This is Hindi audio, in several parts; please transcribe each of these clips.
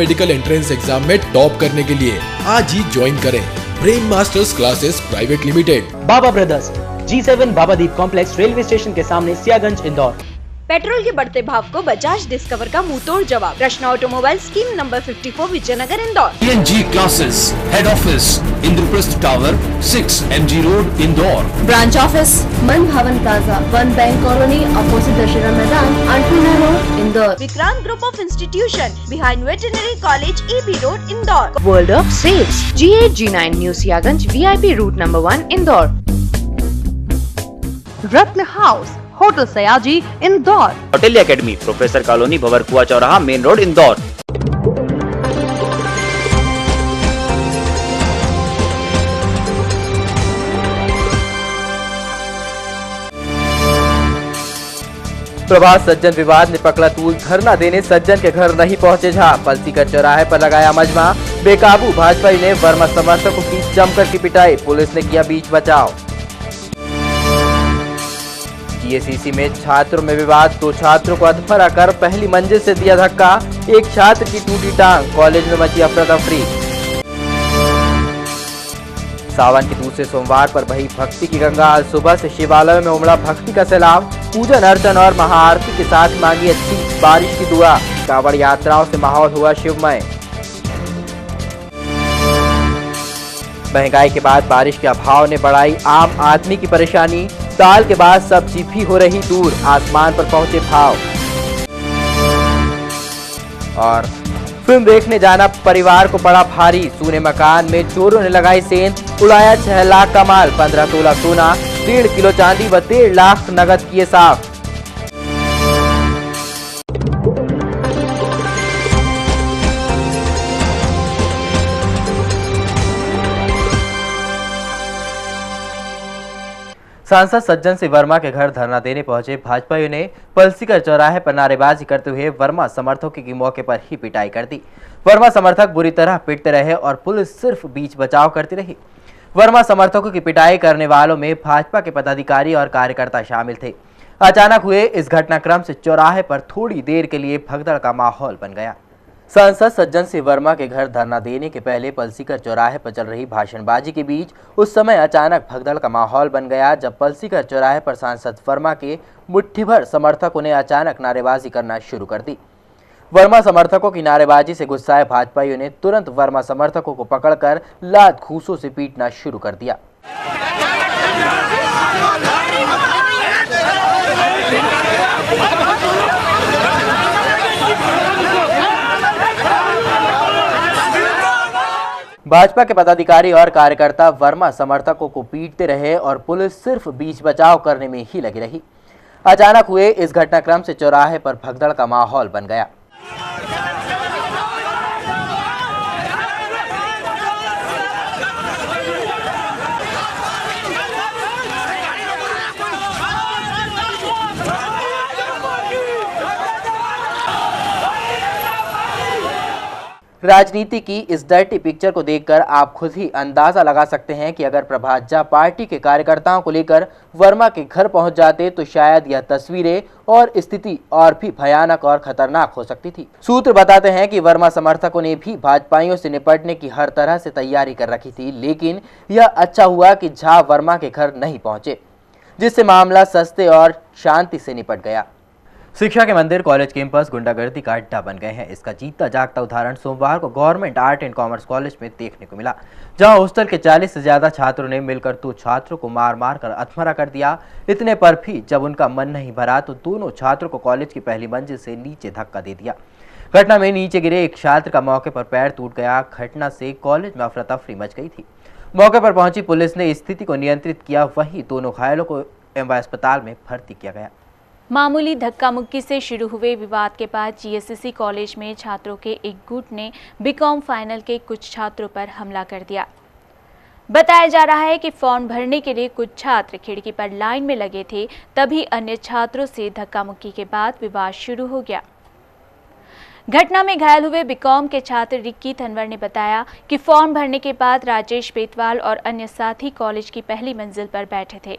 मेडिकल एंट्रेंस एग्जाम में टॉप करने के लिए आज ही ज्वाइन करें Brain Masters Classes Private Limited. Baba Brothers, G7 Babadeep Complex, railway station के सामने, सियागंज, इंदौर। पेट्रोल के बढ़ते भाव को बजाज डिस्कवर का मुंहतोड़ जवाब। Krishna Automobile scheme number 54, Vijaynagar, Indore. PNG classes, head office Indraprastha tower, 6 MG road, Indore. Branch office Man Bhavan plaza, 1 bank colony, opposite Dussehra Maidan, Antuna road, Indore. Vikrant group of institution behind veterinary college, EB road, Indore. World of sales, G8 G9 new Siyaganj, VIP route number 1, Indore. Ratna house, hotel Sayaji, Indore. Hotel academy, professor colony, Bhanwarkuan Chauraha, main road, Indore. प्रभात सज्जन विवाद ने पकड़ा तूल, धरना देने सज्जन के घर नहीं पहुंचे झा। पलसीकर चौराहे पर लगाया मजमा, बेकाबू भाजपा ने वर्मा समर्थकों की जमकर की पिटाई, पुलिस ने किया बीच बचाव। GACC में छात्रों में विवाद, 2 छात्रों को अधमरा कर पहली मंजिल से दिया धक्का, एक छात्र की टूटी टांग, कॉलेज में मची अफरा तफरी। सावन के दूसरे सोमवार पर बही भक्ति की गंगा, आज सुबह से शिवालय में उमड़ा भक्ति का सैलाब, पूजन अर्चन और महाआरती के साथ मांगी अच्छी बारिश की दुआ, कांवड़ यात्राओं से माहौल हुआ शिवमय। महंगाई के बाद बारिश के अभाव ने बढ़ाई आम आदमी की परेशानी, दाल के बाद सब्जी भी हो रही दूर, आसमान पर पहुंचे भाव। और फिल्म देखने जाना परिवार को पड़ा भारी, सूने मकान में चोरों ने लगाई सेंध, उड़ाया 6 लाख का माल, 15 तोला सोना, 1.5 किलो चांदी व 1.5 लाख नगद किए साफ। सांसद सज्जन सिंह वर्मा के घर धरना देने पहुंचे भाजपाइयों ने पलसीकर चौराहे पर नारेबाजी करते हुए वर्मा समर्थकों की मौके पर ही पिटाई कर दी। वर्मा समर्थक बुरी तरह पिटते रहे और पुलिस सिर्फ बीच बचाव करती रही। वर्मा समर्थकों की पिटाई करने वालों में भाजपा के पदाधिकारी और कार्यकर्ता शामिल थे। अचानक हुए इस घटनाक्रम से चौराहे पर थोड़ी देर के लिए भगदड़ का माहौल बन गया। सांसद सज्जन सिंह वर्मा के घर धरना देने के पहले पलसीकर चौराहे पर चल रही भाषणबाजी के बीच उस समय अचानक भगदड़ का माहौल बन गया, जब पलसीकर चौराहे पर सांसद वर्मा के मुट्ठी भर समर्थकों ने अचानक नारेबाजी करना शुरू कर दी। वर्मा समर्थकों की नारेबाजी से गुस्साए भाजपाइयों ने तुरंत वर्मा समर्थकों को पकड़कर लात घूंसों से पीटना शुरू कर दिया। भाजपा के पदाधिकारी और कार्यकर्ता वर्मा समर्थकों को पीटते रहे और पुलिस सिर्फ बीच बचाव करने में ही लगी रही। अचानक हुए इस घटनाक्रम से चौराहे पर भगदड़ का माहौल बन गया। राजनीति की इस डर्टी पिक्चर को देखकर आप खुद ही अंदाजा लगा सकते हैं कि अगर प्रभात झा पार्टी के कार्यकर्ताओं को लेकर वर्मा के घर पहुंच जाते तो शायद यह तस्वीरें और स्थिति और भी भयानक और खतरनाक हो सकती थी। सूत्र बताते हैं कि वर्मा समर्थकों ने भी भाजपाइयों से निपटने की हर तरह से तैयारी कर रखी थी, लेकिन यह अच्छा हुआ कि झा वर्मा के घर नहीं पहुंचे, जिससे मामला सस्ते और शांति से निपट गया। शिक्षा के मंदिर कॉलेज कैंपस गुंडागर्दी का अड्डा बन गए हैं। इसका जीता जागता उदाहरण सोमवार को government art and commerce college में देखने को मिला, जहां हॉस्टल के 40 से ज्यादा छात्रों ने मिलकर 2 छात्रों को मार मार कर अधमरा कर दिया। इतने पर भी जब उनका मन नहीं भरा तो दोनों छात्रों को कॉलेज की पहली मंजिल से नीचे धक्का दे दिया। घटना में नीचे गिरे एक छात्र का मौके पर पैर टूट गया। घटना से कॉलेज में अफरा तफरी मच गई थी। मौके पर पहुंची पुलिस ने स्थिति को नियंत्रित किया, वहीं दोनों घायलों को एमवाय अस्पताल में भर्ती किया गया। मामूली धक्का मुक्की से शुरू हुए विवाद के बाद GSSC कॉलेज में छात्रों के एक गुट ने बीकॉम फाइनल के कुछ छात्रों पर हमला कर दिया। बताया जा रहा है कि फॉर्म भरने के लिए कुछ छात्र खिड़की पर लाइन में लगे थे, तभी अन्य छात्रों से धक्का मुक्की के बाद विवाद शुरू हो गया। घटना में घायल हुए बीकॉम के छात्र रिक्की तनवर ने बताया कि फॉर्म भरने के बाद राजेश बेतवाल और अन्य साथी कॉलेज की पहली मंजिल पर बैठे थे।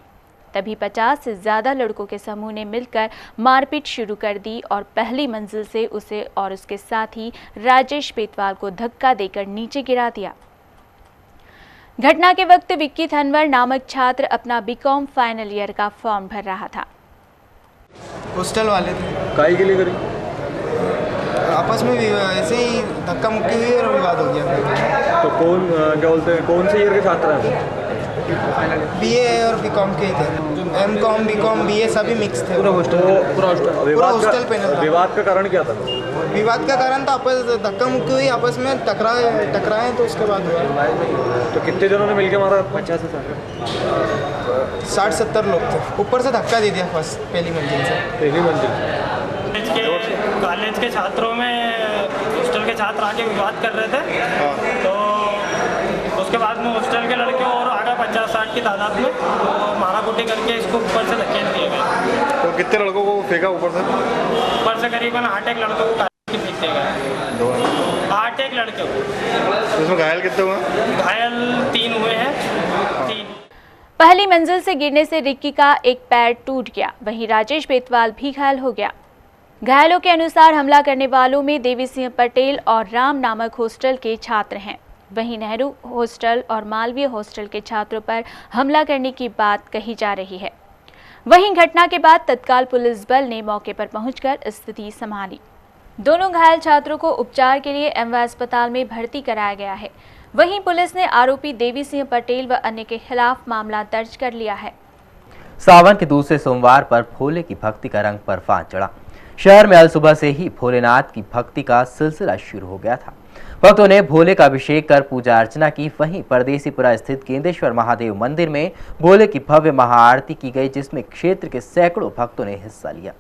तभी 50 से ज़्यादा लड़कों के समूह ने मिलकर मारपीट शुरू कर दी और पहली मंजिल से उसे और उसके साथी राजेश बेतवाल को धक्का देकर नीचे गिरा दिया। घटना के वक्त विक्की थनवर नामक छात्र अपना बीकॉम फाइनल ईयर का फॉर्म भर रहा था। हॉस्टल वाले थे। काहे के लिए करी? आपस में ऐसे ही धक्का मुक्की हुई और विवाद हो गया। तो कौन क्या बोलते हैं, कौन से ईयर के छात्र हैं? बीए और बीकॉम के थे। एमकॉम बीकॉम बीए सभी मिक्स थे। पूरा हॉस्टल पे विवाद का कारण क्या था? विवाद का कारण तो आपस धक्का मुक्की हुई, आपस में टकराए तो उसके बाद हुआ। तो कितने जनों ने मिलकर मारा? 50 से 60-70 लोग थे। ऊपर से धक्का दे दिया फर्स्ट पहली मंजिल से। कॉलेज के छात्रों में हॉस्टल के छात्र आके विवाद कर रहे थे, तो उसके बाद में हॉस्टल के लड़के और आगे 50-60 की तादाद में माराकुटी करके इसको ऊपर से धकेल दिए गए। तो कितने लड़कों को फेंका ऊपर से? ऊपर से करीबन 8 लड़कों को फेंक दिए गए। 8 लड़के को। उसमें घायल कितने हुए? घायल 3 हुए हैं। 3 पहली मंजिल से गिरने से रिक्की का एक पैर टूट गया, वहीं राजेश बेतवाल भी घायल हो गया। घायलों के अनुसार हमला करने वालों में देवी सिंह पटेल और राम नामक हॉस्टल के छात्र हैं। वहीं नेहरू हॉस्टल और मालवीय हॉस्टल के छात्रों पर हमला करने की बात कही जा रही है। वहीं घटना के बाद तत्काल पुलिस बल ने मौके पर पहुंचकर स्थिति संभाली। दोनों घायल छात्रों को उपचार के लिए एमवाय अस्पताल में भर्ती कराया गया है। वहीं पुलिस ने आरोपी देवी सिंह पटेल व अन्य के खिलाफ मामला दर्ज कर लिया है। सावन के दूसरे सोमवार पर भोले की भक्ति का रंग परवान चढ़ा। शहर में अल सुबह से ही भोलेनाथ की भक्ति का सिलसिला शुरू हो गया था। भक्तों ने भोले का अभिषेक कर पूजा अर्चना की। वहीं परदेसीपुरा स्थित केंद्रेश्वर महादेव मंदिर में भोले की भव्य महाआरती की गई, जिसमें क्षेत्र के सैकड़ों भक्तों ने हिस्सा लिया।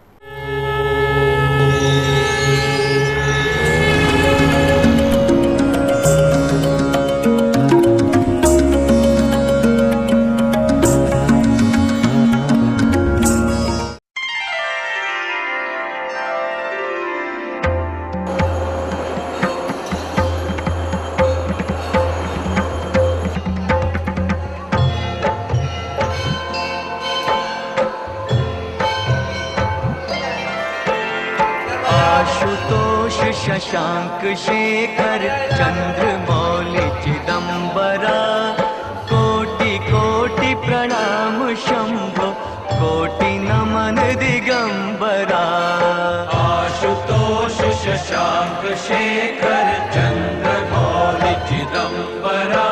शशांक शेखर चंद्रमौलि चिदंबरा कोटि कोटि प्रणाम शंभो कोटि नमन दिगंबरा। आशुतोष शशांक शेखर चंद्रमौलि चिदंबरा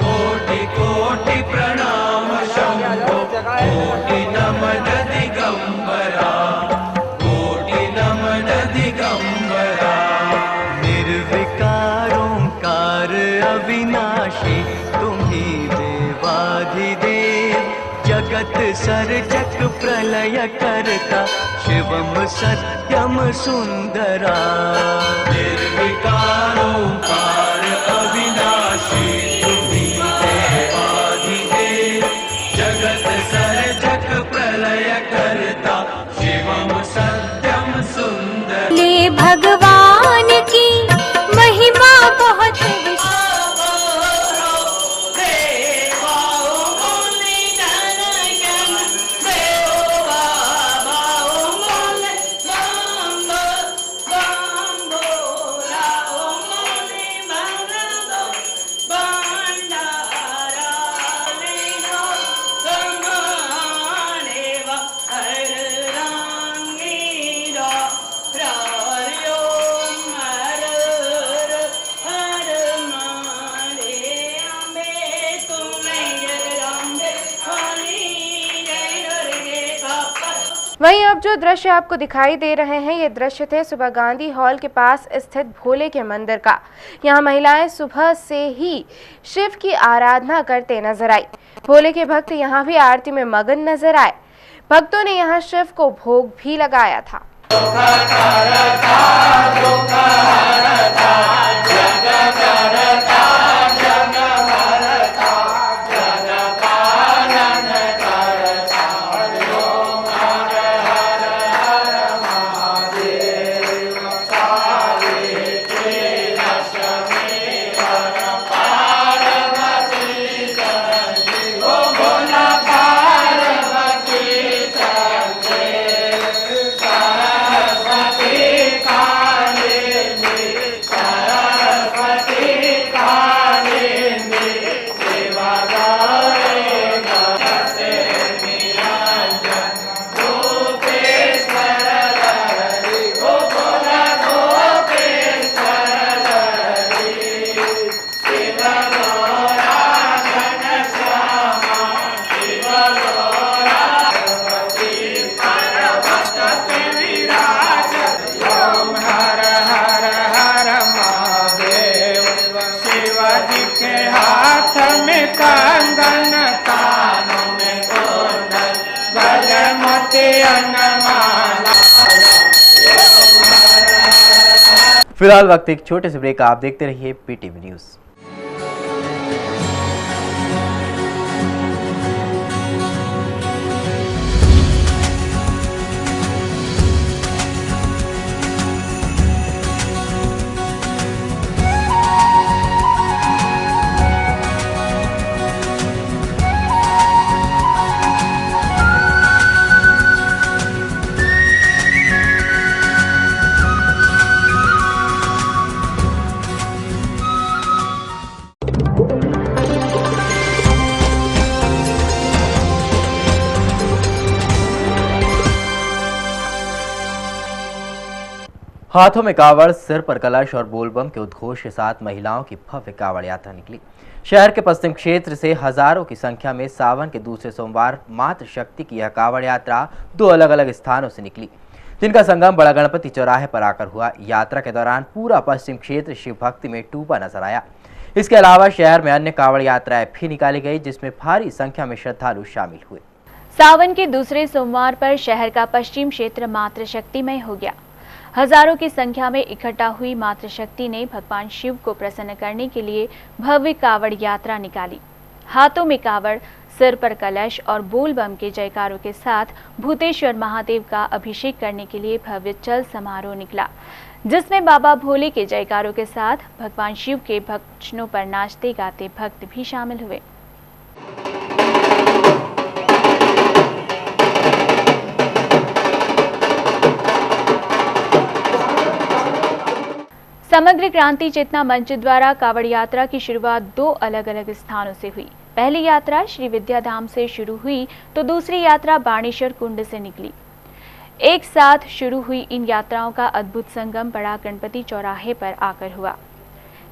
कोटि कोटि प्रणाम शंभो कोटि नमन दिगंबरा कोटि नमन दिगंबरा। निर्विकारोंकार अविनाशी तुम्ही देवाधिदेव जगत सर्जक प्रलय करता शिवम सत्यम सुंदरा। निर्विकारोंकार अविनाशी तुम्ही देवाधिदेव जगत सर्जक प्रलय करता शिवम सत्यम सुंदर। ले भगवान की महिमा बहुत वहीं अब जो दृश्य आपको दिखाई दे रहे हैं, ये दृश्य थे सुबह गांधी हॉल के पास स्थित भोले के मंदिर का। यहाँ महिलाएं सुबह से ही शिव की आराधना करते नजर आई। भोले के भक्त यहाँ भी आरती में मगन नजर आए। भक्तों ने यहाँ शिव को भोग भी लगाया था। में कंगन कानों में कुंडल गले मोतियनमाला। फिलहाल वक्त एक छोटे से ब्रेक, आप देखते रहिए पीटीवी न्यूज। हाथों में कावड़, सिर पर कलश और बोलबम के उद्घोष के साथ महिलाओं की भव्य कावड़ यात्रा निकली। शहर के पश्चिम क्षेत्र से हजारों की संख्या में सावन के दूसरे सोमवार मातृशक्ति की यह कावड़ यात्रा 2 अलग अलग स्थानों से निकली, जिनका संगम बड़ा गणपति चौराहे पर आकर हुआ। यात्रा के दौरान पूरा पश्चिम क्षेत्र शिव भक्ति में डूबा नजर आया। इसके अलावा शहर में अन्य कावड़ यात्राएं भी निकाली गई, जिसमें भारी संख्या में श्रद्धालु शामिल हुए। सावन के दूसरे सोमवार पर शहर का पश्चिम क्षेत्र मातृशक्तिमय हो गया। हजारों की संख्या में इकट्ठा हुई मातृशक्ति ने भगवान शिव को प्रसन्न करने के लिए भव्य कावड़ यात्रा निकाली। हाथों में कावड़, सिर पर कलश और बोल बम के जयकारों के साथ भूतेश्वर महादेव का अभिषेक करने के लिए भव्य चल समारोह निकला, जिसमें बाबा भोले के जयकारों के साथ भगवान शिव के भक्तों पर नाचते गाते भक्त भी शामिल हुए। समग्र क्रांति चेतना मंच द्वारा कावड़ यात्रा की शुरुआत 2 अलग अलग स्थानों से हुई। पहली यात्रा श्री विद्याधाम से शुरू हुई तो दूसरी यात्रा बाणेश्वर कुंड से निकली। एक साथ शुरू हुई इन यात्राओं का अद्भुत संगम बड़ा गणपति चौराहे पर आकर हुआ।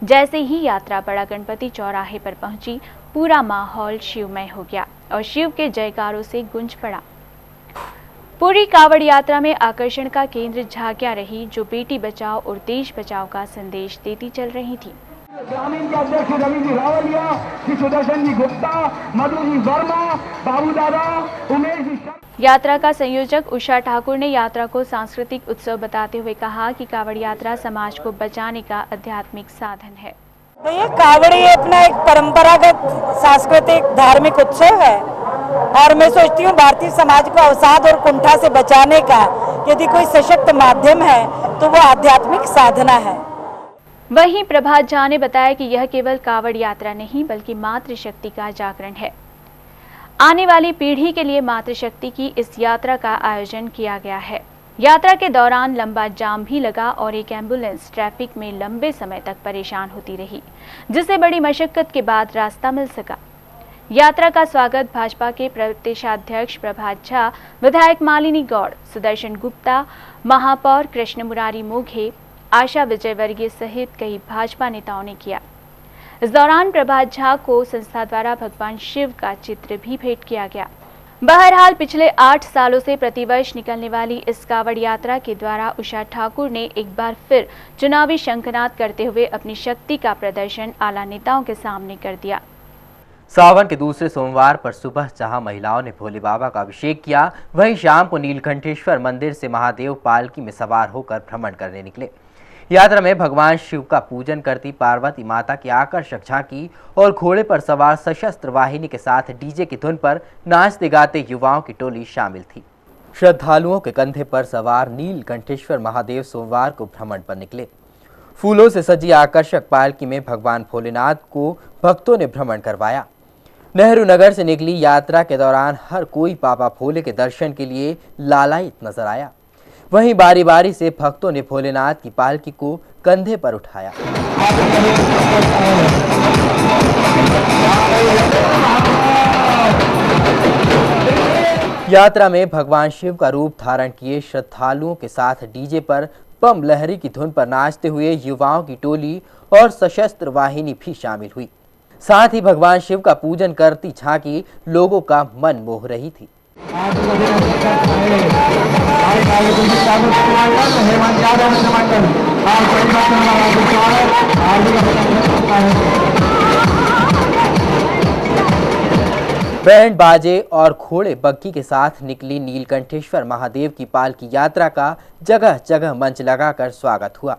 जैसे ही यात्रा बड़ा गणपति चौराहे पर पहुंची, पूरा माहौल शिवमय हो गया और शिव के जयकारों से गूंज पड़ा। पूरी कावड़ यात्रा में आकर्षण का केंद्र झांकियां रही, जो बेटी बचाओ और देश बचाओ का संदेश देती चल रही थी। ग्रामीण के अध्यक्ष रवि जी रावलिया, श्री सुदर्शन जी गुप्ता, मधु जी वर्मा, बाबू दादा, उमेश जी। यात्रा का संयोजक उषा ठाकुर ने यात्रा को सांस्कृतिक उत्सव बताते हुए कहा कि कावड़ यात्रा समाज को बचाने का आध्यात्मिक साधन है। ये कावड़ी अपना एक परंपरागत सांस्कृतिक धार्मिक उत्सव है और मैं सोचती हूँ भारतीय समाज को अवसाद और कुंठा से बचाने का यदि कोई सशक्त माध्यम है तो वो आध्यात्मिक साधना है। वहीं प्रभात झा ने बताया कि यह केवल कावड़ यात्रा नहीं बल्कि मातृशक्ति का जागरण है। आने वाली पीढ़ी के लिए मातृशक्ति की इस यात्रा का आयोजन किया गया है। यात्रा के दौरान लंबा जाम भी लगा और एक एम्बुलेंस ट्रैफिक में लंबे समय तक परेशान होती रही, जिसे बड़ी मशक्कत के बाद रास्ता मिल सका। यात्रा का स्वागत भाजपा के प्रदेशाध्यक्ष प्रभात झा, विधायक मालिनी गौड़, सुदर्शन गुप्ता, महापौर कृष्ण मुरारी मोघे, आशा विजयवर्गीय सहित कई भाजपा नेताओं ने किया। इस दौरान प्रभात झा को संस्था द्वारा भगवान शिव का चित्र भी भेंट किया गया। बहरहाल पिछले 8 सालों से प्रतिवर्ष निकलने वाली इस कावड़ यात्रा के द्वारा उषा ठाकुर ने एक बार फिर चुनावी शंखनाद करते हुए अपनी शक्ति का प्रदर्शन आला नेताओं के सामने कर दिया। सावन के दूसरे सोमवार पर सुबह जहां महिलाओं ने भोले बाबा का अभिषेक किया, वहीं शाम को नीलकंठेश्वर मंदिर से महादेव पालकी में सवार होकर भ्रमण करने निकले। यात्रा में भगवान शिव का पूजन करती पार्वती माता की आकर्षक झांकी और घोड़े पर सवार सशस्त्र वाहिनी के साथ डीजे की धुन पर नाचते गाते युवाओं की टोली शामिल थी। श्रद्धालुओं के कंधे पर सवार नीलकंठेश्वर महादेव सोमवार को भ्रमण पर निकले। फूलों से सजी आकर्षक पालकी में भगवान भोलेनाथ को भक्तों ने भ्रमण करवाया। नेहरू नगर से निकली यात्रा के दौरान हर कोई बाबा भोले के दर्शन के लिए लालायित नजर आया। वहीं बारी बारी से भक्तों ने भोलेनाथ की पालकी को कंधे पर उठाया। यात्रा में भगवान शिव का रूप धारण किए श्रद्धालुओं के साथ डीजे पर बम लहरी की धुन पर नाचते हुए युवाओं की टोली और सशस्त्र वाहिनी भी शामिल हुई। साथ ही भगवान शिव का पूजन करती झांकी लोगों का मन मोह रही थी। बैंड बाजे और घोड़े बग्गी के साथ निकली नीलकंठेश्वर महादेव की पालकी यात्रा का जगह जगह मंच लगाकर स्वागत हुआ।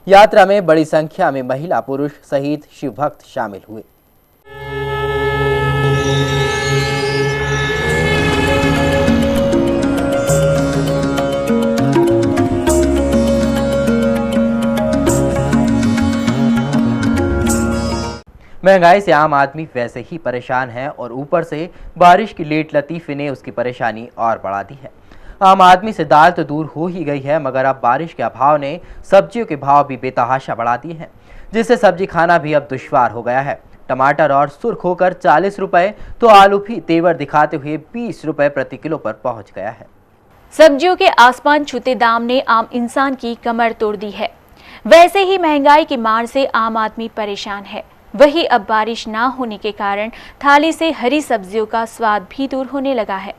यात्रा में बड़ी संख्या में महिला पुरुष सहित शिव भक्त शामिल हुए। महंगाई से आम आदमी वैसे ही परेशान है और ऊपर से बारिश की लेट लतीफ़ी ने उसकी परेशानी और बढ़ा दी है। आम आदमी से दाल तो दूर हो ही गई है, मगर अब बारिश के अभाव ने सब्जियों के भाव भी बेतहाशा बढ़ा दिए हैं, जिससे सब्जी खाना भी अब दुश्वार हो गया है। टमाटर और सुर्ख होकर 40 रुपए तो आलू भी तेवर दिखाते हुए 20 रुपए प्रति किलो पर पहुंच गया है। सब्जियों के आसमान छूते दाम ने आम इंसान की कमर तोड़ दी है। वैसे ही महंगाई की मार से आम आदमी परेशान है। वही अब बारिश ना होने के कारण थाली से हरी सब्जियों का स्वाद भी दूर होने लगा है।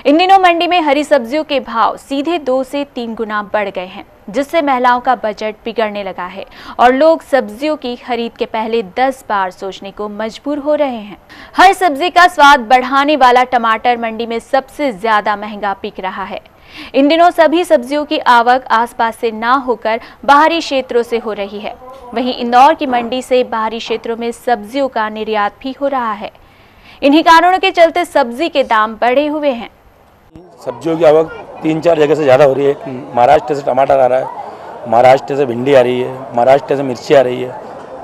इन दिनों मंडी में हरी सब्जियों के भाव सीधे 2 से 3 गुना बढ़ गए हैं, जिससे महिलाओं का बजट बिगड़ने लगा है और लोग सब्जियों की खरीद के पहले 10 बार सोचने को मजबूर हो रहे हैं। हर सब्जी का स्वाद बढ़ाने वाला टमाटर मंडी में सबसे ज्यादा महंगा बिक रहा है। इन दिनों सभी सब्जियों की आवक आसपास से ना होकर बाहरी क्षेत्रों से हो रही है। वहीं इंदौर की मंडी से बाहरी क्षेत्रों में सब्जियों का निर्यात भी हो रहा है। इन्हीं कारणों के चलते सब्जी के दाम बढ़े हुए हैं। सब्जियों की आवक 3-4 जगह से ज़्यादा हो रही है। महाराष्ट्र से टमाटर आ रहा है, महाराष्ट्र से भिंडी आ रही है, महाराष्ट्र से मिर्ची आ रही है।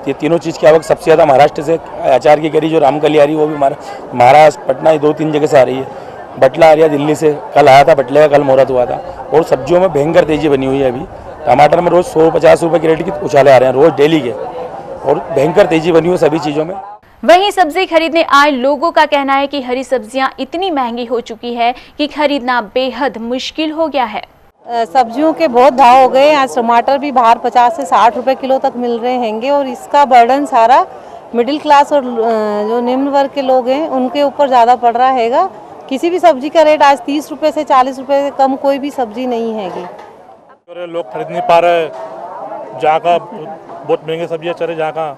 ये तीनों चीज़ की आवक सबसे ज़्यादा महाराष्ट्र से। अचार की करी जो रामकली आ रही है वो भी महाराष्ट्र पटना 2-3 जगह से आ रही है। बटला आ रही है दिल्ली से, कल आया था बटले का, कल मुहूर्त हुआ था। और सब्जियों में भयंकर तेजी बनी हुई है। अभी टमाटर में रोज़ 100-50 रुपये की रेट की उछाले आ रहे हैं रोज़ डेली के, और भयंकर तेजी बनी हुई है सभी चीज़ों में। वहीं सब्जी खरीदने आए लोगों का कहना है कि हरी सब्जियां इतनी महंगी हो चुकी है कि खरीदना बेहद मुश्किल हो गया है। सब्जियों के बहुत भाव हो गए। आज टमाटर भी बाहर 50 से 60 रुपए किलो तक मिल रहे हैंगे, और इसका बर्डन सारा मिडिल क्लास और जो निम्न वर्ग के लोग हैं उनके ऊपर ज़्यादा पड़ रहा हैगा। किसी भी सब्जी का रेट आज 30 रुपए से 40 रुपए से कम कोई भी सब्जी नहीं हैगी। लोग खरीद नहीं पा रहे। जहाँ का बहुत महंगी सब्जियाँ चल रही, जहाँ का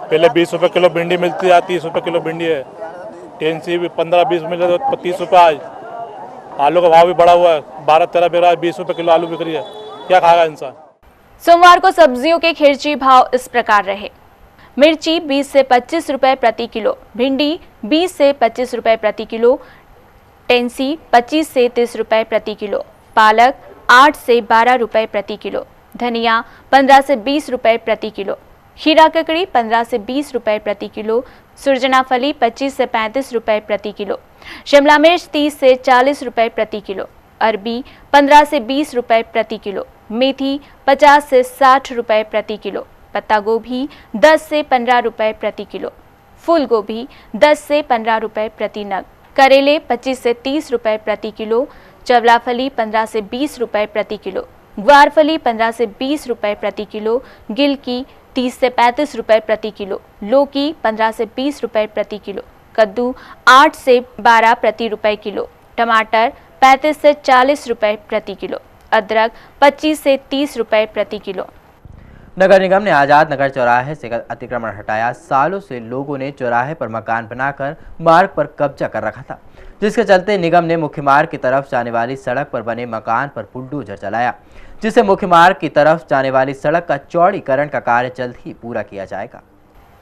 पहले 20 रुपए किलो भिंडी मिलती है, 30 रुपए किलो भिंडी है। टेंसी भी 15-20 मिल रहे तो 30 रुपये आज। आलू का भाव भी बढ़ा हुआ है, 12-13 20 रुपए किलो आलू बिक रही है। क्या खाएगा इंसान। सोमवार को सब्जियों के खिरची भाव इस प्रकार रहे। मिर्ची 20 से 25 रुपए प्रति किलो, भिंडी 20 से 25 रुपए प्रति किलो, टेंसी 25 से 30 रुपए प्रति किलो, पालक 8 से 12 रुपए प्रति किलो, धनिया 15 से 20 रुपए प्रति किलो, खीरा ककड़ी 15 से 20 रुपए प्रति किलो, सुरजना फली 25 से 35 रुपए प्रति किलो, शिमला मिर्च 30 से 40 रुपए प्रति किलो, अरबी 15 से 20 रुपए प्रति किलो, मेथी 50 से 60 रुपए प्रति किलो, पत्ता गोभी 10 से 15 रुपए प्रति किलो, फूल गोभी 10 से 15 रुपए प्रति नग, करेले 25 से 30 रुपए प्रति किलो, चवला फली 15 से 20 रुपए प्रति किलो, ग्वार फली 15 से 20 रुपए प्रति किलो, गिलकी 30 से 35 रुपए प्रति किलो, लौकी 15 से 20 रुपए प्रति किलो, कद्दू 8 से 12 प्रति रुपए किलो, टमाटर 35 से 40 रुपए प्रति किलो, अदरक 25 से 30 रुपए प्रति किलो। नगर निगम ने आजाद नगर चौराहे से अतिक्रमण हटाया। सालों से लोगों ने चौराहे पर मकान बनाकर मार्ग पर कब्जा कर रखा था, जिसके चलते निगम ने मुख्य मार्ग की तरफ जाने वाली सड़क पर बने मकान पर बुलडोजर चलाया, जिससे मुख्य मार्ग की तरफ जाने वाली सड़क का चौड़ीकरण का कार्य जल्द ही पूरा किया जाएगा।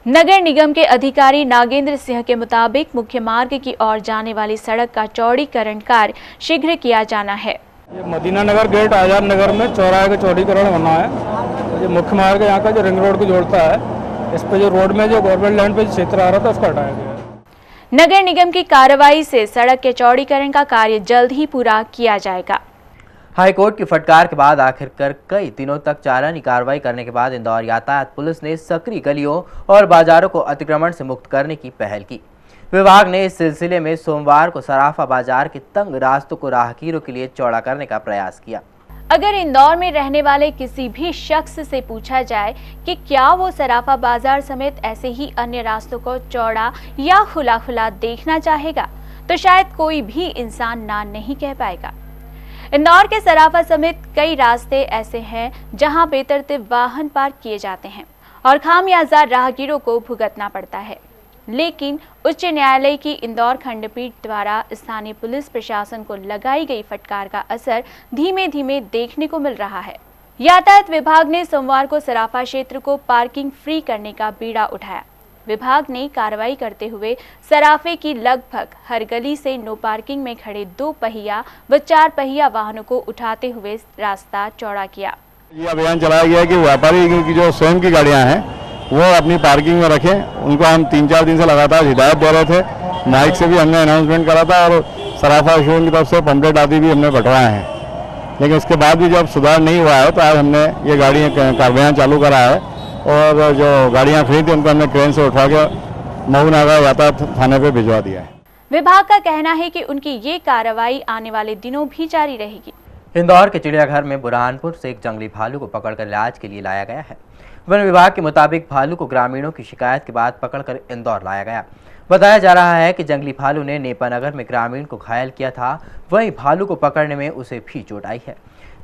नगर निगम के अधिकारी नागेंद्र सिंह के मुताबिक मुख्य मार्ग की ओर जाने वाली सड़क का चौड़ीकरण कार्य शीघ्र किया जाना है। ये मदीना नगर गेट आजाद नगर में चौराहे का चौड़ीकरण होना है। ये मुख्य मार्ग यहाँ का जो रिंग रोड को जोड़ता है, इस पे जो रोड में जो गवर्नमेंट लैंड पे क्षेत्र आ रहा था उसको हटाया गया। नगर निगम की कार्रवाई से सड़क के चौड़ीकरण का कार्य जल्द ही पूरा किया जाएगा। हाईकोर्ट की फटकार के बाद आखिरकार कई दिनों तक चालानी कार्रवाई करने के बाद इंदौर यातायात पुलिस ने सकरी गलियों और बाजारों को अतिक्रमण से मुक्त करने की पहल की। विभाग ने इस सिलसिले में सोमवार को सराफा बाजार के तंग रास्तों को राहगीरों के लिए चौड़ा करने का प्रयास किया। अगर इंदौर में रहने वाले किसी भी शख्स से पूछा जाए कि क्या वो सराफा बाजार समेत ऐसे ही अन्य रास्तों को चौड़ा या खुला देखना चाहेगा, तो शायद कोई भी इंसान ना नहीं कह पाएगा। इंदौर के सराफा समेत कई रास्ते ऐसे हैं जहां बेतरतीब वाहन पार्क किए जाते हैं और खामियाजा राहगीरों को भुगतना पड़ता है। लेकिन उच्च न्यायालय की इंदौर खंडपीठ द्वारा स्थानीय पुलिस प्रशासन को लगाई गई फटकार का असर धीमे धीमे देखने को मिल रहा है। यातायात विभाग ने सोमवार को सराफा क्षेत्र को पार्किंग फ्री करने का बीड़ा उठाया। विभाग ने कार्रवाई करते हुए सराफे की लगभग हर गली से नो पार्किंग में खड़े 2 पहिया व 4 पहिया वाहनों को उठाते हुए रास्ता चौड़ा किया। ये अभियान चलाया गया कि व्यापारी की जो स्वयं की गाड़ियां हैं वो अपनी पार्किंग में रखें। उनको हम 3-4 दिन से लगातार हिदायत दे रहे थे। माइक से भी हमने अनाउंसमेंट करा था और सराफा शोरूम की तरफ से पंपलेट आदि भी हमने बंटवाए हैं, लेकिन उसके बाद भी जब सुधार नहीं हुआ है तो आज हमने ये गाड़ियाँ का अभियान चालू करा है और जो गाड़ियाँ फ्री थी उनको हमने क्रेन से उठा के मऊ नाका यातायात थाने पे भिजवा दिया है। विभाग का कहना है कि उनकी ये कार्रवाई आने वाले दिनों भी जारी रहेगी। इंदौर के चिड़ियाघर में बुरहानपुर से एक जंगली भालू को पकड़कर इलाज के लिए लाया गया है। वन विभाग के मुताबिक भालू को ग्रामीणों की शिकायत के बाद पकड़कर इंदौर लाया गया। बताया जा रहा है कि जंगली भालू ने नेपानगर में ग्रामीण को घायल किया था, वहीं भालू को पकड़ने में उसे भी चोट आई है।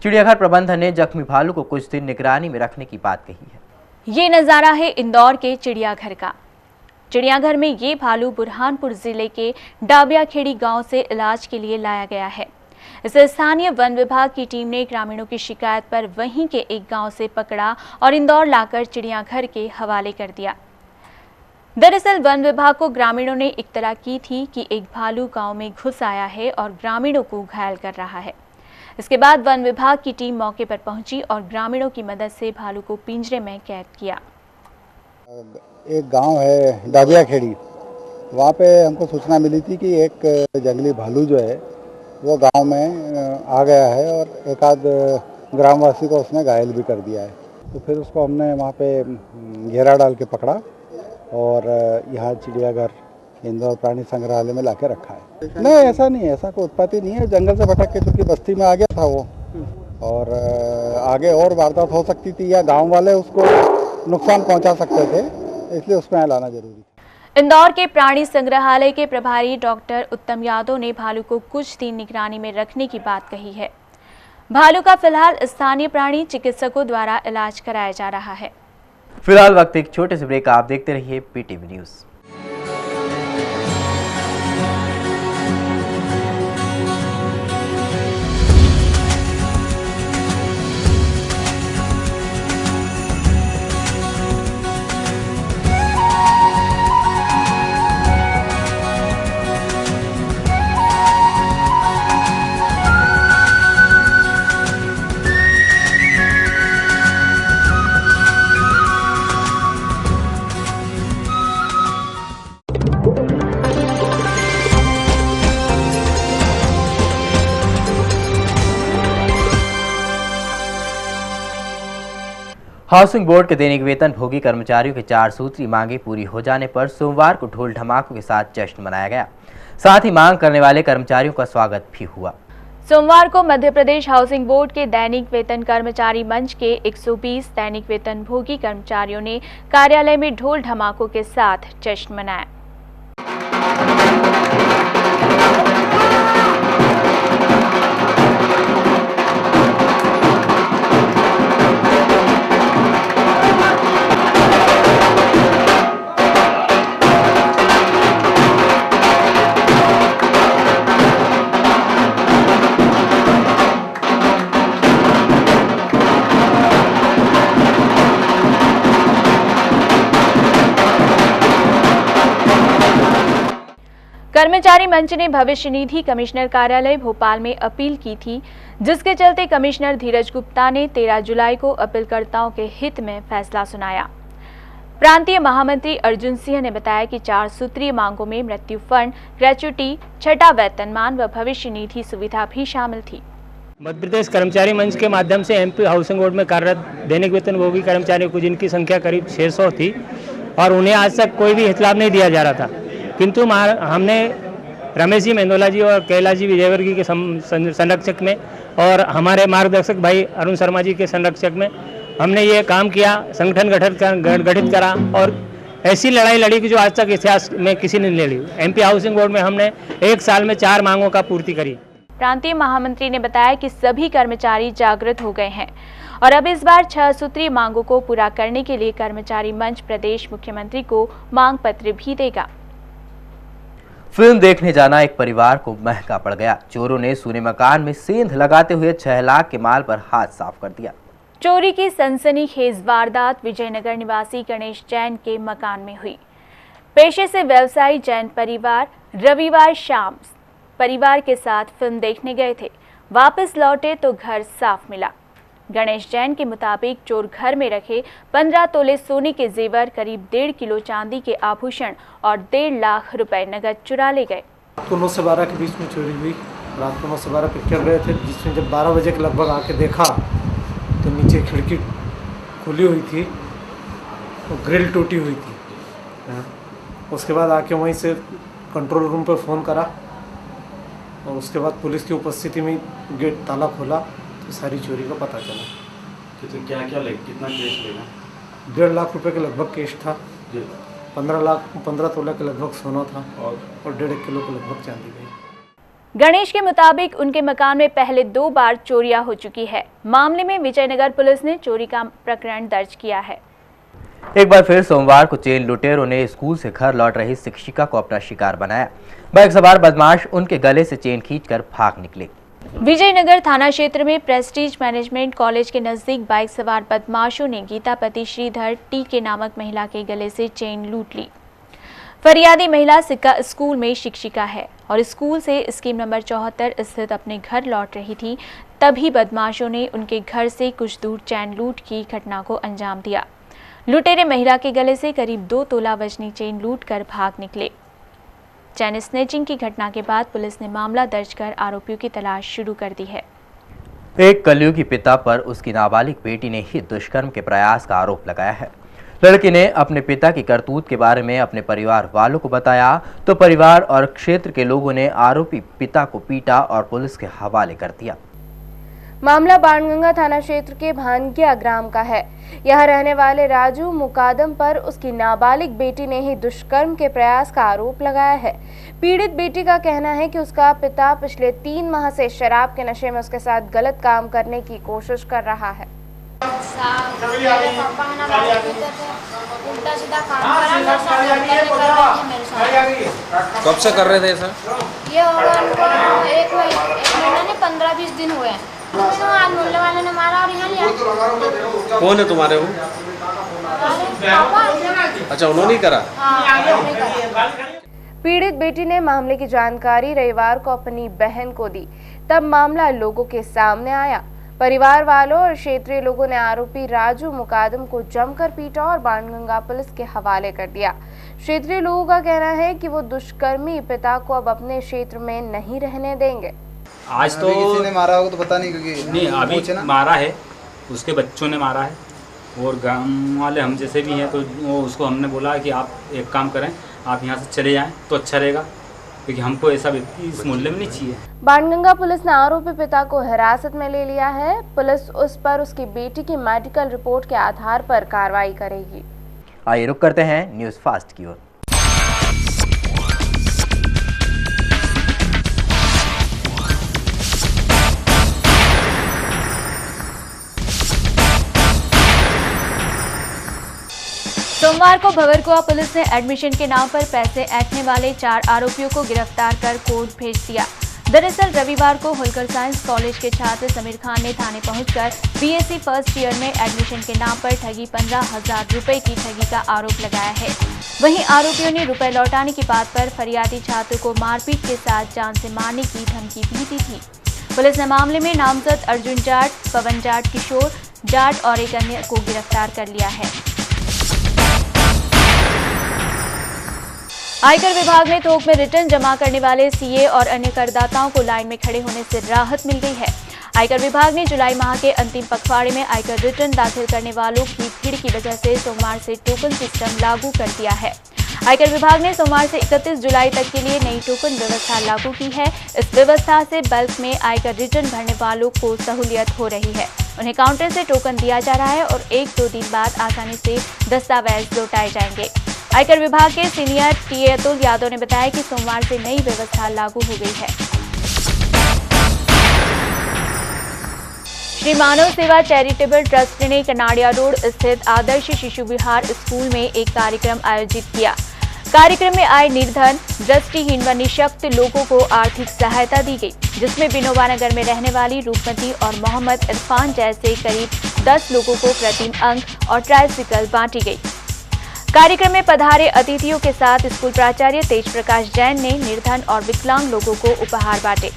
चिड़ियाघर प्रबंधन ने जख्मी भालू को कुछ दिन निगरानी में रखने की बात कही है। ये नज़ारा है इंदौर के चिड़ियाघर का। चिड़ियाघर में ये भालू बुरहानपुर जिले के डाबियाखेड़ी गांव से इलाज के लिए लाया गया है। इसे स्थानीय वन विभाग की टीम ने ग्रामीणों की शिकायत पर वहीं के एक गांव से पकड़ा और इंदौर लाकर चिड़ियाघर के हवाले कर दिया। दरअसल वन विभाग को ग्रामीणों ने इत्तला की थी कि एक भालू गांव में घुस आया है और ग्रामीणों को घायल कर रहा है। इसके बाद वन विभाग की टीम मौके पर पहुंची और ग्रामीणों की मदद से भालू को पिंजरे में कैद किया। एक गांव है डाबियाखेड़ी, वहाँ पे हमको सूचना मिली थी कि एक जंगली भालू जो है वो गांव में आ गया है और एक आध ग्रामवासी को उसने घायल भी कर दिया है। तो फिर उसको हमने वहाँ पे घेरा डाल के पकड़ा और यहाँ चिड़ियाघर इंदौर प्राणी संग्रहालय में लाके रखा है। नहीं, ऐसा नहीं है, ऐसा कोई उत्पत्ति नहीं है। जंगल से भटक के चूँकि बस्ती में आ गया था वो, और आगे और वारदात हो सकती थी या गाँव वाले उसको नुकसान पहुँचा सकते थे, इसलिए उसमें लाना जरूरी था। इंदौर के प्राणी संग्रहालय के प्रभारी डॉक्टर उत्तम यादव ने भालू को कुछ दिन निगरानी में रखने की बात कही है। भालू का फिलहाल स्थानीय प्राणी चिकित्सकों द्वारा इलाज कराया जा रहा है। फिलहाल वक्त एक छोटे से ब्रेक, आप देखते रहिए पीटीवी न्यूज। हाउसिंग बोर्ड के दैनिक वेतन भोगी कर्मचारियों के 4 सूत्री मांगे पूरी हो जाने पर सोमवार को ढोल धमाकों के साथ जश्न मनाया गया। साथ ही मांग करने वाले कर्मचारियों का स्वागत भी हुआ। सोमवार को मध्य प्रदेश हाउसिंग बोर्ड के दैनिक वेतन कर्मचारी मंच के 120 दैनिक वेतन भोगी कर्मचारियों ने कार्यालय में ढोल धमाकों के साथ जश्न मनाया। कर्मचारी मंच ने भविष्य निधि कमिश्नर कार्यालय भोपाल में अपील की थी, जिसके चलते कमिश्नर धीरज गुप्ता ने 13 जुलाई को अपीलकर्ताओं के हित में फैसला सुनाया। प्रांतीय महामंत्री अर्जुन सिंह ने बताया कि 4 सूत्रीय मांगों में मृत्यु फंड, ग्रेच्युटी, छठा वेतनमान व भविष्य निधि सुविधा भी शामिल थी। मध्य प्रदेश कर्मचारी मंच के माध्यम से एमपी हाउसिंग बोर्ड में कार्यरत दैनिक वेतनभोगी कर्मचारियों को, जिनकी संख्या करीब 600 थी और उन्हें आज तक कोई भी हित लाभ नहीं दिया जा रहा था, किंतु हमने रमेश जी मेंदोला जी और कैलाश जी विजयवर्गीय के संरक्षक में और हमारे मार्गदर्शक भाई अरुण शर्मा जी के संरक्षक में हमने ये काम किया, संगठन गठित करा और ऐसी लड़ाई लड़ी कि जो आज तक इतिहास में किसी ने नहीं लड़ी। एमपी हाउसिंग बोर्ड में हमने 1 साल में 4 मांगों का पूर्ति करी। प्रांतीय महामंत्री ने बताया कि सभी कर्मचारी जागृत हो गए हैं और अब इस बार 6 सूत्रीय मांगों को पूरा करने के लिए कर्मचारी मंच प्रदेश मुख्यमंत्री को मांग पत्र भी देगा। फिल्म देखने जाना एक परिवार को महंगा पड़ गया। चोरों ने सूने मकान में सेंध लगाते हुए 6 लाख के माल पर हाथ साफ कर दिया। चोरी की सनसनीखेज वारदात विजयनगर निवासी गणेश जैन के मकान में हुई। पेशे से व्यवसायी जैन परिवार रविवार शाम परिवार के साथ फिल्म देखने गए थे। वापस लौटे तो घर साफ मिला। गणेश जैन के मुताबिक चोर घर में रखे 15 तोले सोने के जेवर, करीब 1.5 किलो चांदी के आभूषण और 1.5 लाख रुपए नगद चुरा ले गए। रात को 9 से 12 के बीच में चोरी हुई। रात को 9 से 12 पिक्चर गए थे, जिसमें जब 12 बजे के लगभग आके देखा तो नीचे खिड़की खुली हुई थी और ग्रिल टूटी हुई थी। उसके बाद आके वहीं से कंट्रोल रूम पर फ़ोन करा और उसके बाद पुलिस की उपस्थिति में गेट ताला खोला तो सारी चोरी का पता चला। तो क्या क्या कितना केस लेगा? 1.5 लाख रुपए के लगभग केस था। 15 तोला के लगभग सोना था और 1.5 किलो के लगभग चांदी गई। गणेश के मुताबिक उनके मकान में पहले 2 बार चोरियां हो चुकी है। मामले में विजयनगर पुलिस ने चोरी का प्रकरण दर्ज किया है। एक बार फिर सोमवार को चेन लुटेरों ने स्कूल से घर लौट रही शिक्षिका को अपना शिकार बनाया। बाइक सवार बदमाश उनके गले से चेन खींचकर भाग निकले। विजयनगर थाना क्षेत्र में प्रेस्टीज मैनेजमेंट कॉलेज के नजदीक बाइक सवार बदमाशों ने गीतापति श्रीधर टी के नामक महिला के गले से चेन लूट ली। फरियादी महिला सिक्का स्कूल में शिक्षिका है और स्कूल से स्कीम नंबर 74 स्थित अपने घर लौट रही थी। तभी बदमाशों ने उनके घर से कुछ दूर चेन लूट की घटना को अंजाम दिया। लुटेरे महिला के गले से करीब 2 तोला वजनी चेन लूटकर भाग निकले। चेन स्नैचिंग की घटना के बाद पुलिस ने मामला दर्ज कर आरोपियों की तलाश शुरू कर दी है। एक कलयुगी पिता पर उसकी नाबालिग बेटी ने ही दुष्कर्म के प्रयास का आरोप लगाया है। लड़की ने अपने पिता की करतूत के बारे में अपने परिवार वालों को बताया तो परिवार और क्षेत्र के लोगों ने आरोपी पिता को पीटा और पुलिस के हवाले कर दिया। मामला बाणगंगा थाना क्षेत्र के भानगिया ग्राम का है। यहाँ रहने वाले राजू मुकादम पर उसकी नाबालिग बेटी ने ही दुष्कर्म के प्रयास का आरोप लगाया है। पीड़ित बेटी का कहना है कि उसका पिता पिछले 3 माह से शराब के नशे में उसके साथ गलत काम करने की कोशिश कर रहा है। कब से कर रहे थे सर? ये होगा उनको 1 महीना नहीं 15-20 दिन हुए हैं। आज मोहल्ले वाले ने मारा और यहाँ लिया। कौन है तुम्हारे वो? अच्छा, उन्होंने ही करा? पीड़ित बेटी ने मामले की जानकारी रविवार को अपनी बहन को दी। तब मामला लोगों के सामने आया। परिवार वालों और क्षेत्रीय लोगों ने आरोपी राजू मुकादम को जमकर पीटा और बाणगंगा पुलिस के हवाले कर दिया। क्षेत्रीय लोगों का कहना है कि वो दुष्कर्मी पिता को अब अपने क्षेत्र में नहीं रहने देंगे। आज तो किसी ने मारा होगा तो पता नहीं, क्योंकि नहीं अभी मारा है, उसके बच्चों ने मारा है और गांव वाले हम जैसे भी हैं तो वो उसको हमने बोला कि आप एक काम करें, आप यहाँ से चले जाएं तो अच्छा रहेगा, क्योंकि हमको ऐसा व्यक्ति इस मोहल्ले में नहीं चाहिए। बाणगंगा पुलिस ने आरोपी पिता को हिरासत में ले लिया है। पुलिस उस पर उसकी बेटी की मेडिकल रिपोर्ट के आधार पर कार्रवाई करेगी। आइए रुक करते हैं न्यूज़ फास्ट की ओर। सोमवार को भवरकुआ पुलिस ने एडमिशन के नाम पर पैसे ऐंठने वाले 4 आरोपियों को गिरफ्तार कर कोर्ट भेज दिया। दरअसल रविवार को होलकर साइंस कॉलेज के छात्र समीर खान ने थाने पहुंचकर बीएससी फर्स्ट ईयर में एडमिशन के नाम पर ठगी 15,000 रुपए की ठगी का आरोप लगाया है। वहीं आरोपियों ने रुपए लौटाने की बात पर फरियादी छात्र को मारपीट के साथ जान से मारने की धमकी भी दी थी। पुलिस ने मामले में नामजद अर्जुन जाट, पवन जाट, किशोर जाट और एक अन्य को गिरफ्तार कर लिया है। आयकर विभाग में थोक में रिटर्न जमा करने वाले सीए और अन्य करदाताओं को लाइन में खड़े होने से राहत मिल गई है। आयकर विभाग ने जुलाई माह के अंतिम पखवाड़े में आयकर रिटर्न दाखिल करने वालों की भीड़ की वजह से सोमवार से टोकन सिस्टम लागू कर दिया है। आयकर विभाग ने सोमवार से 31 जुलाई तक के लिए नई टोकन व्यवस्था लागू की है। इस व्यवस्था से बल्क में आयकर रिटर्न भरने वालों को सहूलियत हो रही है। उन्हें काउंटर से टोकन दिया जा रहा है और 1-2 दिन बाद आसानी से दस्तावेज लौटाए जाएंगे। आयकर विभाग के सीनियर टीए अतुल यादव ने बताया कि सोमवार से नई व्यवस्था लागू हो गई है। श्री मानव सेवा चैरिटेबल ट्रस्ट ने कनाड़िया रोड स्थित आदर्श शिशु विहार स्कूल में एक कार्यक्रम आयोजित किया। कार्यक्रम में आए निर्धन, दृष्टिहीन व निःशक्त लोगों को आर्थिक सहायता दी गई, जिसमें विनोबा नगर में रहने वाली रूपमती और मोहम्मद इरफान जैसे करीब 10 लोगों को प्रतिम अंक और ट्राइसिकल बांटी गई। कार्यक्रम में पधारे अतिथियों के साथ स्कूल प्राचार्य तेज प्रकाश जैन ने निर्धन और विकलांग लोगों को उपहार बांटे।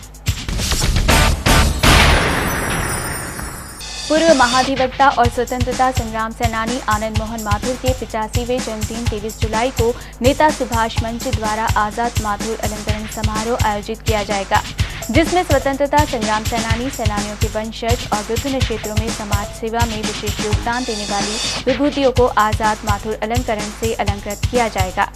पूर्व महाधिवक्ता और स्वतंत्रता संग्राम सेनानी आनंद मोहन माथुर के 85वें जन्मदिन 23 जुलाई को नेता सुभाष मंच द्वारा आजाद माथुर अलंकरण समारोह आयोजित किया जाएगा, जिसमें स्वतंत्रता संग्राम सेनानियों के वंशज और विभिन्न क्षेत्रों में समाज सेवा में विशेष योगदान देने वाली विभूतियों को आजाद माथुर अलंकरण से अलंकृत किया जाएगा।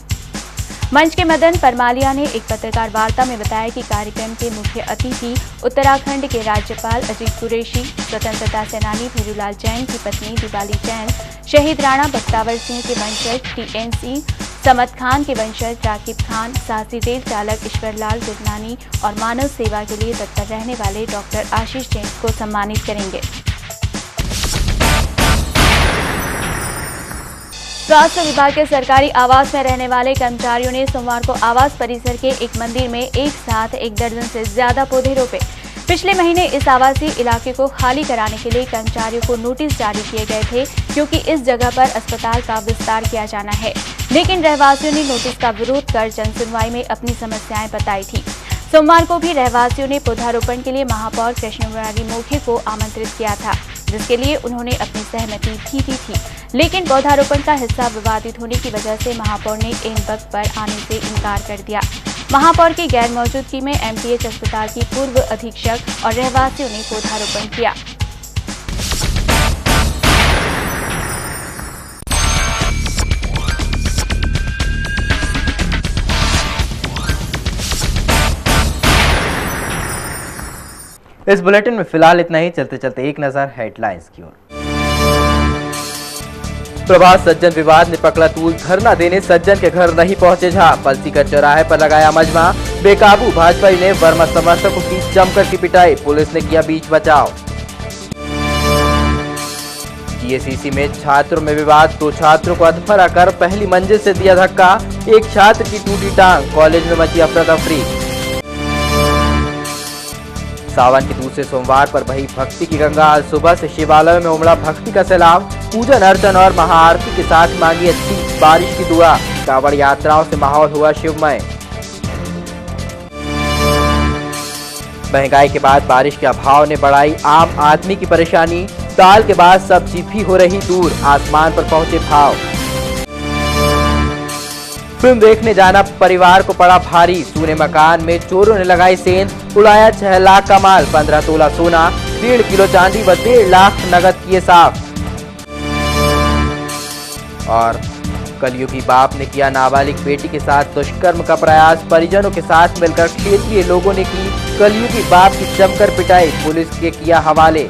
मंच के मदन परमालिया ने एक पत्रकार वार्ता में बताया कि कार्यक्रम के मुख्य अतिथि उत्तराखंड के राज्यपाल अजीत कुरैशी, स्वतंत्रता सेनानी भीरूलाल जैन की पत्नी दीपाली जैन, शहीद राणा बख्तावर सिंह के वंशज टीएनसी समद खान के वंशज राकिब खान, साहसी रेल चालक ईश्वरलाल गुरनानी और मानव सेवा के लिए तत्पर रहने वाले डॉक्टर आशीष जैन को सम्मानित करेंगे। स्वास्थ्य विभाग के सरकारी आवास में रहने वाले कर्मचारियों ने सोमवार को आवास परिसर के एक मंदिर में एक साथ 1 दर्जन से ज्यादा पौधे रोपे। पिछले महीने इस आवासीय इलाके को खाली कराने के लिए कर्मचारियों को नोटिस जारी किए गए थे, क्योंकि इस जगह पर अस्पताल का विस्तार किया जाना है, लेकिन रहवासियों ने नोटिस का विरोध कर जनसुनवाई में अपनी समस्याएं बताई थी। सोमवार को भी रहवासियों ने पौधारोपण के लिए महापौर कृष्ण मुरारी मोघे को आमंत्रित किया था, जिसके लिए उन्होंने अपनी सहमति भी दी थी, लेकिन पौधारोपण का हिस्सा विवादित होने की वजह से महापौर ने इन वक्त पर आने से इनकार कर दिया। महापौर की गैर मौजूदगी में एमटीएच अस्पताल की पूर्व अधीक्षक और रहवासियों ने पौधारोपण किया। इस बुलेटिन में फिलहाल इतना ही। चलते चलते एक नजर हेडलाइंस की ओर। प्रभात सज्जन विवाद ने पकड़ा तूल, धरना देने सज्जन के घर नहीं पहुंचे झा, पलसीकर चौराहे पर लगाया मजमा, बेकाबू भाजपाई ने वर्मा समर्थकों की जमकर की पिटाई, पुलिस ने किया बीच बचाव। जीएसीसी में छात्रों में विवाद, 2 छात्रों को अधमरा कर पहली मंजिल से दिया धक्का, एक छात्र की टूटी टांग, कॉलेज में मची अफरा तफरी। सावन के दूसरे सोमवार पर बही भक्ति की गंगा, आज सुबह से शिवालय में उमड़ा भक्ति का सैलाब, पूजन अर्चन और महाआरती के साथ मांगी अच्छी बारिश की दुआ, कांवड़ यात्राओं से माहौल हुआ शिवमय। महंगाई के बाद बारिश के अभाव ने बढ़ाई आम आदमी की परेशानी, दाल के बाद सब्जी भी हो रही दूर, आसमान पर पहुंचे भाव। फिल्म देखने जाना परिवार को पड़ा भारी, सूने मकान में चोरों ने लगाई सेंध, उड़ाया 6 लाख का माल, 15 तोला सोना, 1.5 किलो चांदी व 1.5 लाख नगद किए साफ। और कलयुगी बाप ने किया नाबालिग बेटी के साथ दुष्कर्म का प्रयास, परिजनों के साथ मिलकर क्षेत्रीय लोगों ने की कलयुगी बाप की जमकर पिटाई, पुलिस के किया हवाले।